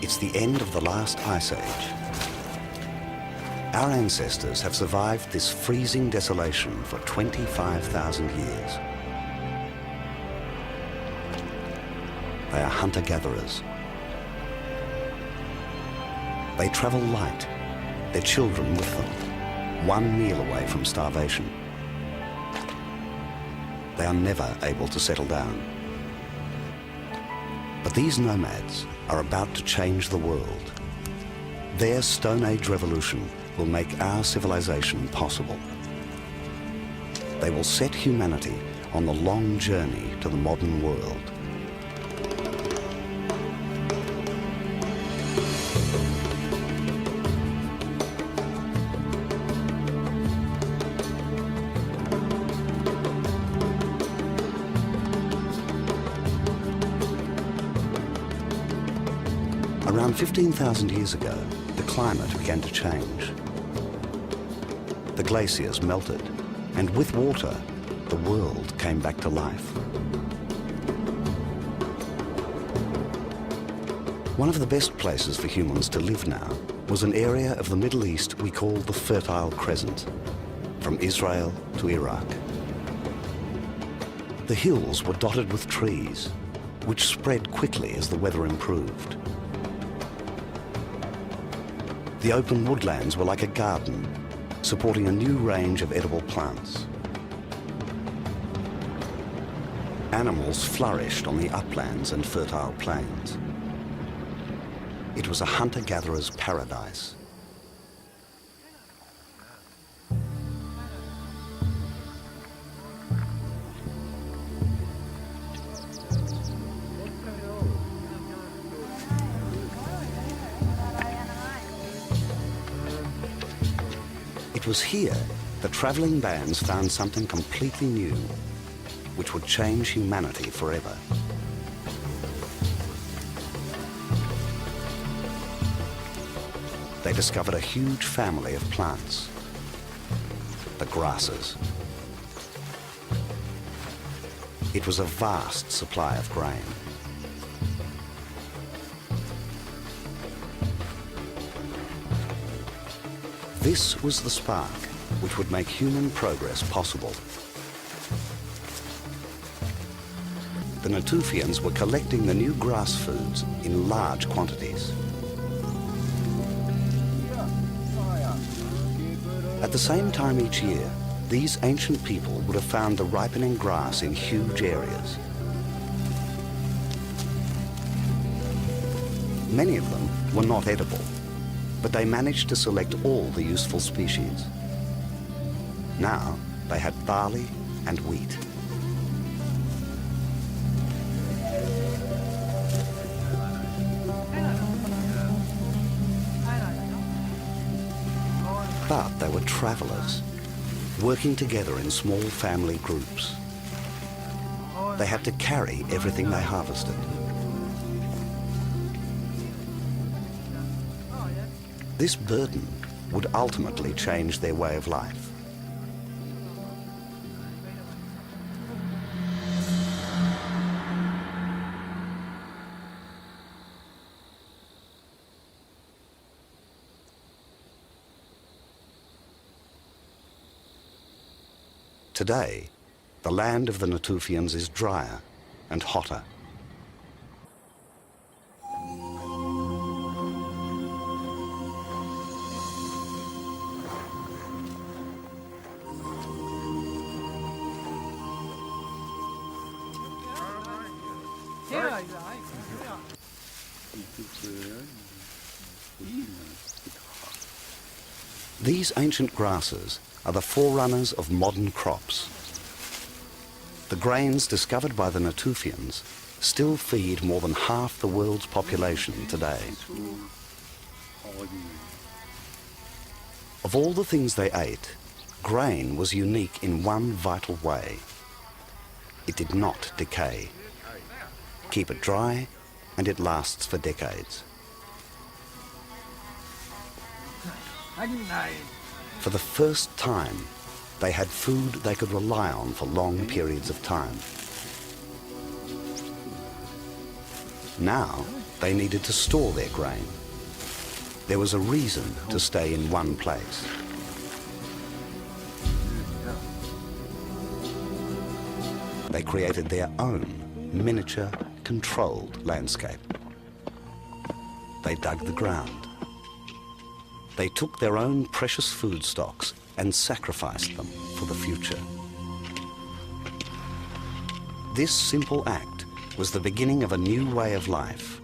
It's the end of the last ice age. Our ancestors have survived this freezing desolation for 25,000 years. They are hunter-gatherers. They travel light, their children with them, one meal away from starvation. They are never able to settle down. But these nomads are about to change the world. Their Stone Age revolution will make our civilization possible. They will set humanity on the long journey to the modern world. Around 15,000 years ago, the climate began to change. The glaciers melted, and with water, the world came back to life. One of the best places for humans to live now was an area of the Middle East we call the Fertile Crescent, from Israel to Iraq. The hills were dotted with trees, which spread quickly as the weather improved. The open woodlands were like a garden, supporting a new range of edible plants. Animals flourished on the uplands and fertile plains. It was a hunter-gatherer's paradise. It was here that travelling bands found something completely new, which would change humanity forever. They discovered a huge family of plants, the grasses. It was a vast supply of grain. This was the spark which would make human progress possible. The Natufians were collecting the new grass foods in large quantities. At the same time each year, these ancient people would have found the ripening grass in huge areas. Many of them were not edible, but they managed to select all the useful species. Now they had barley and wheat. But they were travellers, working together in small family groups. They had to carry everything they harvested. This burden would ultimately change their way of life. Today, the land of the Natufians is drier and hotter. These ancient grasses are the forerunners of modern crops. The grains discovered by the Natufians still feed more than half the world's population today. Of all the things they ate, grain was unique in one vital way. It did not decay. Keep it dry, and it lasts for decades. For the first time, they had food they could rely on for long periods of time. Now, They needed to store their grain. There was a reason to stay in one place. They created their own miniature, controlled landscape. They dug the ground. They took their own precious food stocks and sacrificed them for the future. This simple act was the beginning of a new way of life.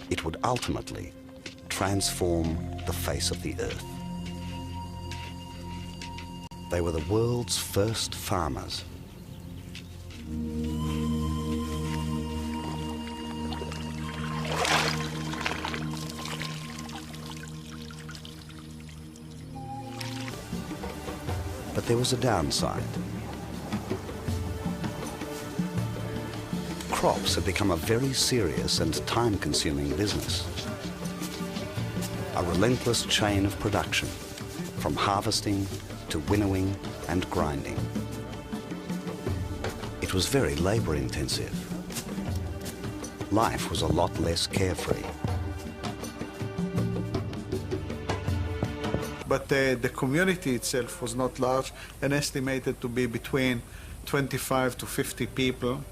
It would ultimately transform the face of the earth. They were the world's first farmers. But there was a downside. Crops had become a very serious and time-consuming business. A relentless chain of production, from harvesting to winnowing and grinding. It was very labor-intensive. Life was a lot less carefree. But the community itself was not large and estimated to be between 25 to 50 people.